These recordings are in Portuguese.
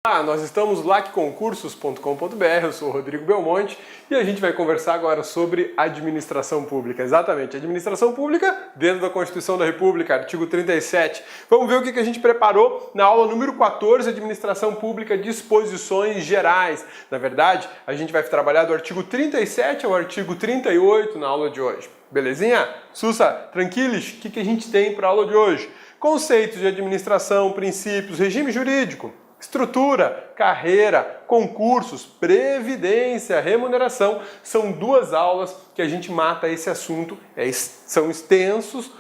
Nós estamos lacconcursos.com.br, eu sou o Rodrigo Belmonte e a gente vai conversar agora sobre administração pública. Exatamente, administração pública dentro da Constituição da República, artigo 37. Vamos ver o que a gente preparou na aula número 14, administração pública, disposições gerais. Na verdade, a gente vai trabalhar do artigo 37 ao artigo 38 na aula de hoje. Belezinha? Sussa, tranquilos? O que a gente tem para a aula de hoje? Conceitos de administração, princípios, regime jurídico, estrutura, carreira, concursos, previdência, remuneração. São duas aulas que a gente mata esse assunto. São extensos,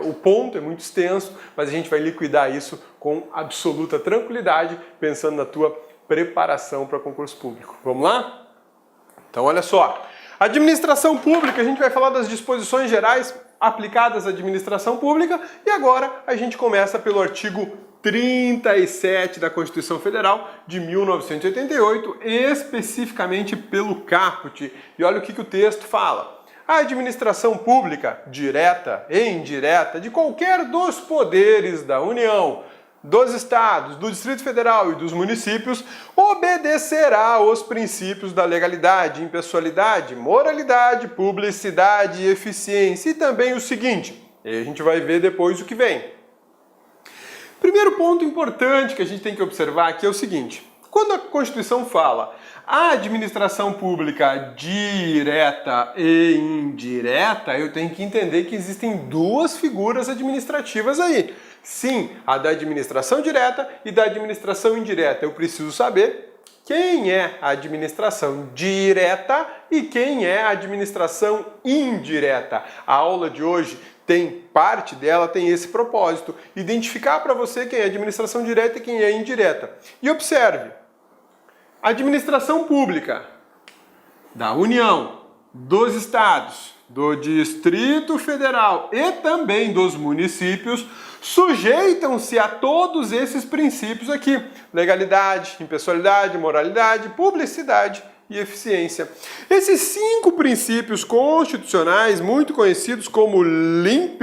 o ponto é muito extenso, mas a gente vai liquidar isso com absoluta tranquilidade, pensando na tua preparação para concurso público. Vamos lá? Então olha só. Administração pública, a gente vai falar das disposições gerais aplicadas à administração pública e agora a gente começa pelo artigo 37 da Constituição Federal de 1988, especificamente pelo caput. E olha o que o texto fala. A administração pública, direta e indireta, de qualquer dos poderes da União, dos estados, do Distrito Federal e dos municípios, obedecerá aos princípios da legalidade, impessoalidade, moralidade, publicidade e eficiência. E também o seguinte, e a gente vai ver depois o que vem. Primeiro ponto importante que a gente tem que observar aqui é o seguinte: quando a Constituição fala a administração pública direta e indireta, eu tenho que entender que existem duas figuras administrativas aí. Sim, a da administração direta e da administração indireta. Eu preciso saber quem é a administração direta e quem é a administração indireta. A aula de hoje parte dela tem esse propósito, identificar para você quem é administração direta e quem é indireta. E observe, a administração pública da União, dos estados, do Distrito Federal e também dos municípios sujeitam-se a todos esses princípios aqui: legalidade, impessoalidade, moralidade, publicidade e eficiência. Esses 5 princípios constitucionais, muito conhecidos como LIMP,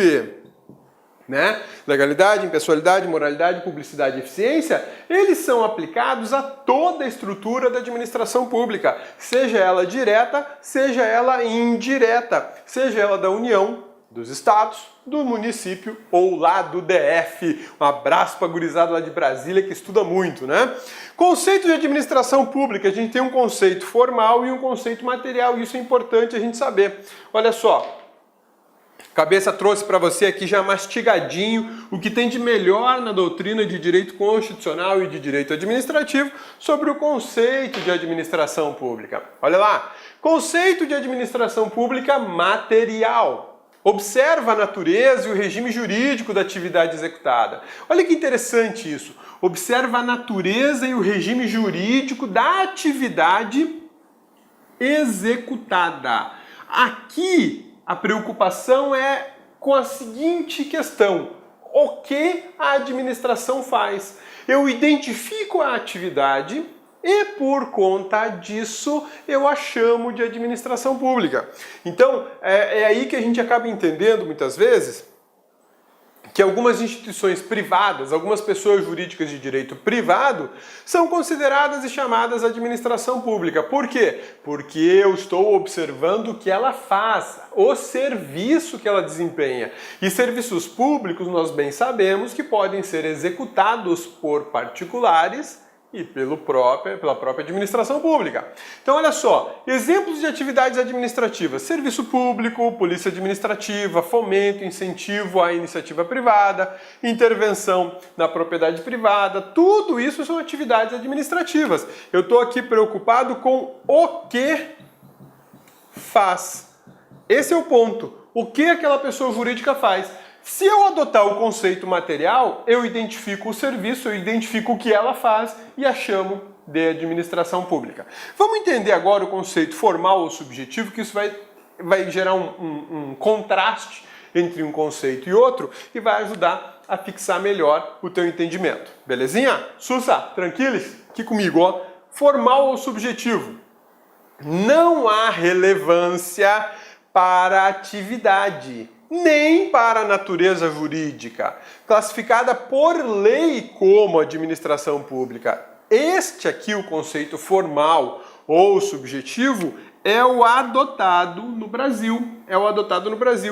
né? Legalidade, impessoalidade, moralidade, publicidade e eficiência, eles são aplicados a toda a estrutura da administração pública, seja ela direta, seja ela indireta, seja ela da União, dos estados, do município ou lá do DF. Um abraço para a gurizada lá de Brasília que estuda muito, né? Conceito de administração pública, a gente tem um conceito formal e um conceito material, e isso é importante a gente saber. Olha só, Cabeça trouxe para você aqui já mastigadinho o que tem de melhor na doutrina de direito constitucional e de direito administrativo sobre o conceito de administração pública. Olha lá, conceito de administração pública material. Observa a natureza e o regime jurídico da atividade executada. Olha que interessante isso. Observa a natureza e o regime jurídico da atividade executada. Aqui a preocupação é com a seguinte questão: o que a administração faz? Eu identifico a atividade e, por conta disso, eu a chamo de administração pública. Então, é aí que a gente acaba entendendo, muitas vezes, que algumas instituições privadas, algumas pessoas jurídicas de direito privado, são consideradas e chamadas administração pública. Por quê? Porque eu estou observando o que ela faz, o serviço que ela desempenha. E serviços públicos, nós bem sabemos que podem ser executados por particulares e pela própria administração pública. Então olha só, exemplos de atividades administrativas: serviço público, polícia administrativa, fomento, incentivo à iniciativa privada, intervenção na propriedade privada, tudo isso são atividades administrativas. Eu estou aqui preocupado com o que faz. Esse é o ponto. O que aquela pessoa jurídica faz? Se eu adotar o conceito material, eu identifico o serviço, eu identifico o que ela faz e a chamo de administração pública. Vamos entender agora o conceito formal ou subjetivo, que isso vai gerar um contraste entre um conceito e outro e vai ajudar a fixar melhor o teu entendimento. Belezinha? Sussa, tranquilos? Aqui comigo, ó. Formal ou subjetivo? Não há relevância para a atividade. nem para a natureza jurídica, classificada por lei como administração pública. Este aqui, o conceito formal ou subjetivo, é o adotado no Brasil.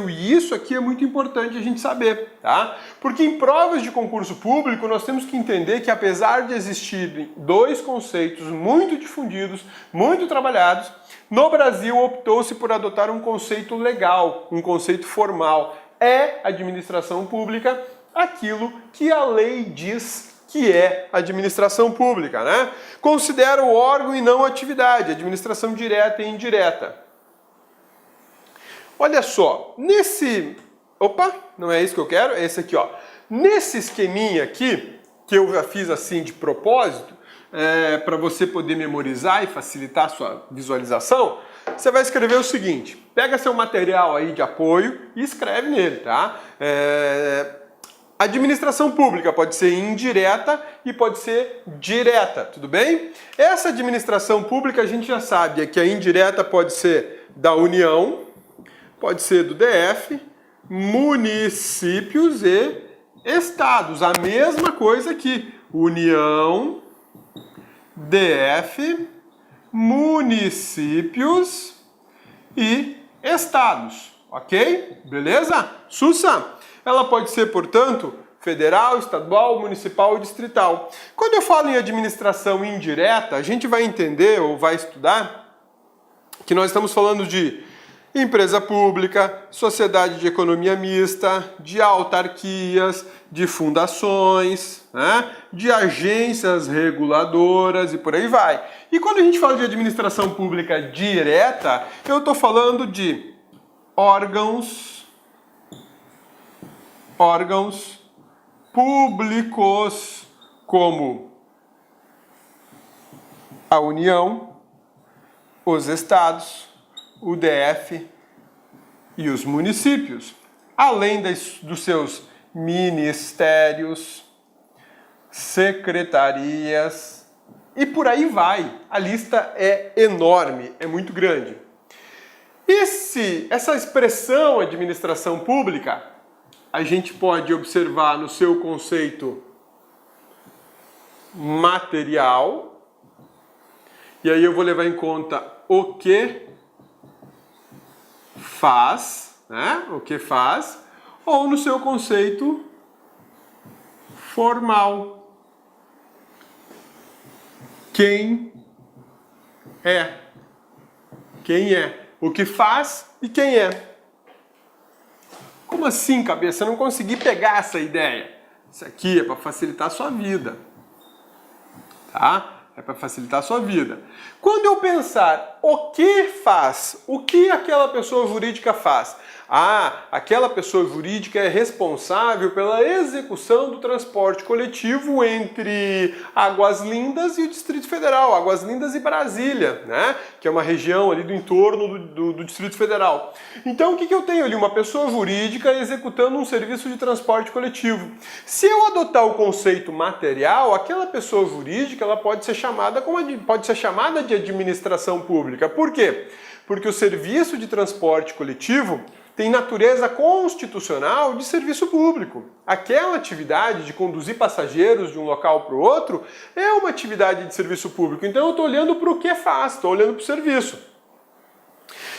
E isso aqui é muito importante a gente saber, tá? Porque em provas de concurso público nós temos que entender que apesar de existirem dois conceitos muito difundidos, muito trabalhados, no Brasil optou-se por adotar um conceito legal, um conceito formal. É administração pública aquilo que a lei diz que é administração pública, né? Considera o órgão e não a atividade, administração direta e indireta. Olha só, Opa, não é isso que eu quero, é esse aqui, ó. Nesse esqueminha aqui, que eu já fiz assim de propósito, para você poder memorizar e facilitar a sua visualização, você vai escrever o seguinte, pega seu material aí de apoio e escreve nele, tá? Administração pública pode ser indireta e pode ser direta, tudo bem? Essa administração pública a gente já sabe que a indireta pode ser da União, pode ser do DF, municípios e estados. A mesma coisa aqui, União, DF, municípios e estados, ok? Beleza? Sussa! Ela pode ser, portanto, federal, estadual, municipal e distrital. Quando eu falo em administração indireta, a gente vai entender ou vai estudar que nós estamos falando de empresa pública, sociedade de economia mista, de autarquias, de fundações, né, de agências reguladoras e por aí vai. E quando a gente fala de administração pública direta, eu estou falando de órgãos públicos como a União, os estados, o DF e os municípios, além dos seus ministérios, secretarias e por aí vai. A lista é enorme, é muito grande. Essa expressão administração pública a gente pode observar no seu conceito material, e aí eu vou levar em conta o que faz, né? O que faz, ou no seu conceito formal. Quem é? Quem é? O que faz e quem é? Como assim, cabeça? Eu não consegui pegar essa ideia. Isso aqui é para facilitar a sua vida. Tá? É para facilitar a sua vida. Quando eu pensar o que faz, o que aquela pessoa jurídica faz? Ah, aquela pessoa jurídica é responsável pela execução do transporte coletivo entre Águas Lindas e o Distrito Federal, Águas Lindas e Brasília, né? Que é uma região ali do entorno do Distrito Federal. Então, o que eu tenho ali? Uma pessoa jurídica executando um serviço de transporte coletivo. Se eu adotar o conceito material, aquela pessoa jurídica ela pode ser chamada de administração pública. Por quê? Porque o serviço de transporte coletivo tem natureza constitucional de serviço público. Aquela atividade de conduzir passageiros de um local para o outro é uma atividade de serviço público. Então eu estou olhando para o que faz, estou olhando para o serviço.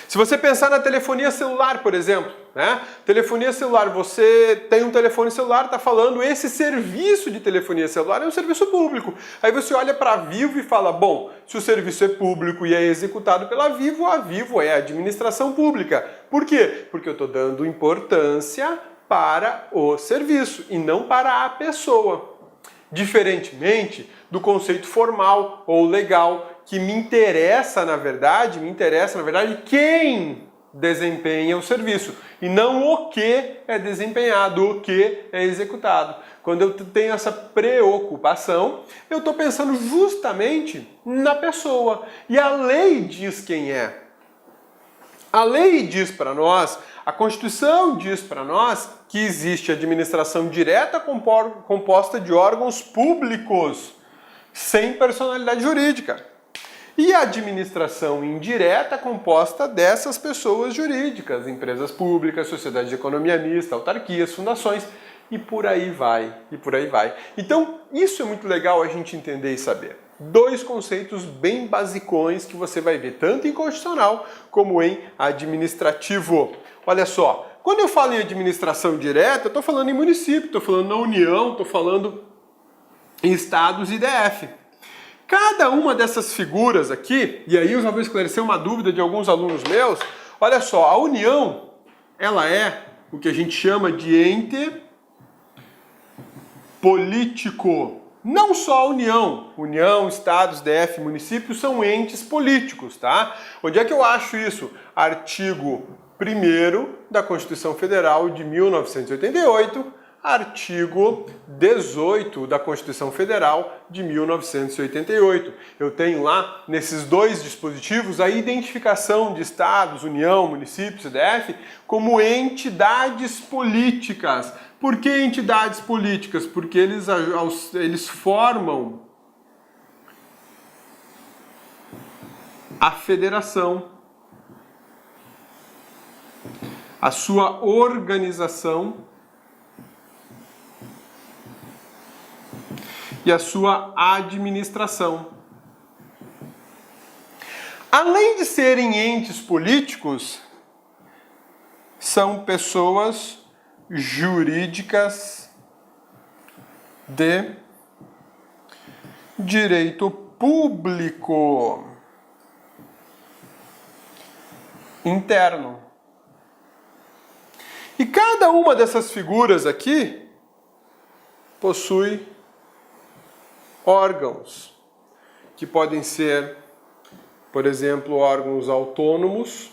Se você pensar na telefonia celular, por exemplo, né? Telefonia celular, você tem um telefone celular, está falando, esse serviço de telefonia celular é um serviço público. Aí você olha para a Vivo e fala, bom, se o serviço é público e é executado pela Vivo, a Vivo é a administração pública. Por quê? Porque eu estou dando importância para o serviço e não para a pessoa. Diferentemente do conceito formal ou legal, que me interessa, na verdade, quem desempenha o serviço e não o que é desempenhado, o que é executado. Quando eu tenho essa preocupação, eu estou pensando justamente na pessoa. E a lei diz quem é. A lei diz para nós, a Constituição diz para nós que existe administração direta composta de órgãos públicos sem personalidade jurídica. E a administração indireta é composta dessas pessoas jurídicas, empresas públicas, sociedades de economia mista, autarquias, fundações, e por aí vai, e por aí vai. Então, isso é muito legal a gente entender e saber. Dois conceitos bem basicões que você vai ver tanto em constitucional como em administrativo. Olha só, quando eu falo em administração direta, eu estou falando em município, estou falando na União, estou falando em estados e DF. Cada uma dessas figuras aqui, e aí eu já vou esclarecer uma dúvida de alguns alunos meus, olha só, a União, ela é o que a gente chama de ente político. Não só a União, estados, DF, municípios são entes políticos, tá? Onde é que eu acho isso? Artigo 1º da Constituição Federal de 1988, artigo 18 da Constituição Federal de 1988. Eu tenho lá, nesses dois dispositivos, a identificação de estados, União, municípios e DF como entidades políticas. Por que entidades políticas? Porque eles formam a federação, a sua organização e a sua administração. Além de serem entes políticos, são pessoas jurídicas de direito público interno. E cada uma dessas figuras aqui possui órgãos, que podem ser, por exemplo, órgãos autônomos,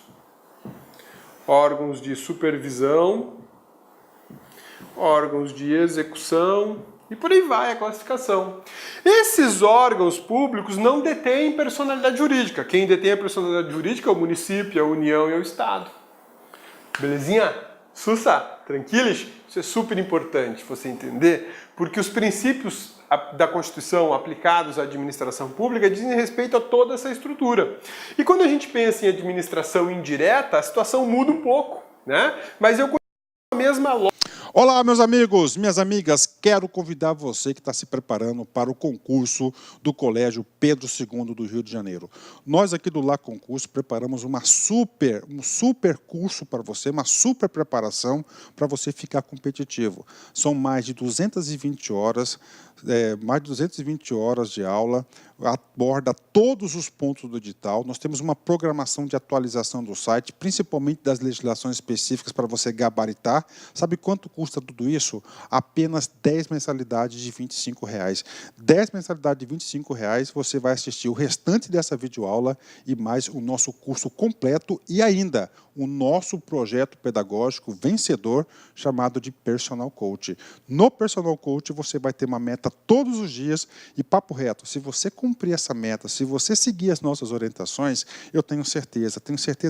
órgãos de supervisão, órgãos de execução, e por aí vai a classificação. Esses órgãos públicos não detêm personalidade jurídica. Quem detém a personalidade jurídica é o município, a União e o Estado. Belezinha? Sussa? Tranquilos? Isso é super importante você entender, porque os princípios da Constituição aplicados à administração pública dizem respeito a toda essa estrutura. E quando a gente pensa em administração indireta, a situação muda um pouco, né? Mas eu continuo a mesma lógica. Olá, meus amigos, minhas amigas, quero convidar você que está se preparando para o concurso do Colégio Pedro II do Rio de Janeiro. Nós aqui do Lá Concurso preparamos um super curso para você, uma super preparação para você ficar competitivo. São mais de 220 horas, de aula, aborda todos os pontos do edital. Nós temos uma programação de atualização do site, principalmente das legislações específicas para você gabaritar. Sabe quanto custa tudo isso? Apenas 10 mensalidades de R$ 25. 10 mensalidades de R$ 25, você vai assistir o restante dessa videoaula e mais o nosso curso completo e ainda o nosso projeto pedagógico vencedor chamado de Personal Coach. No Personal Coach você vai ter uma meta todos os dias e papo reto, se você cumprir essa meta, se você seguir as nossas orientações, eu tenho certeza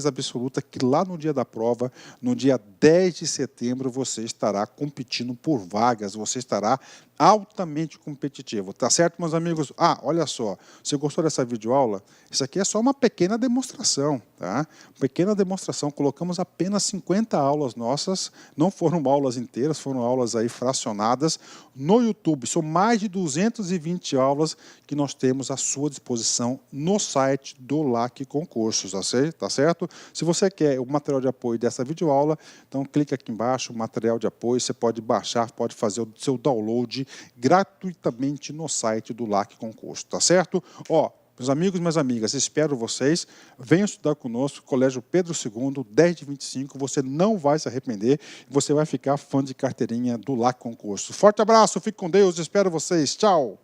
absoluta que lá no dia da prova, no dia 10 de setembro, você estará competindo por vagas, você estará altamente competitivo, tá certo, meus amigos? Ah, olha só, você gostou dessa videoaula? Isso aqui é só uma pequena demonstração, tá? Pequena demonstração, colocamos apenas 50 aulas nossas, não foram aulas inteiras, foram aulas aí fracionadas no YouTube, são mais de 220 aulas que nós temos à sua disposição no site do LAC Concursos, tá certo? Se você quer o material de apoio dessa videoaula, então clica aqui embaixo, material de apoio, você pode baixar, pode fazer o seu download gratuitamente no site do LAC Concurso, tá certo? Ó, meus amigos e minhas amigas, espero vocês, venham estudar conosco, Colégio Pedro II, 10 de 25, você não vai se arrepender, você vai ficar fã de carteirinha do LAC Concurso. Forte abraço, fique com Deus, espero vocês, tchau!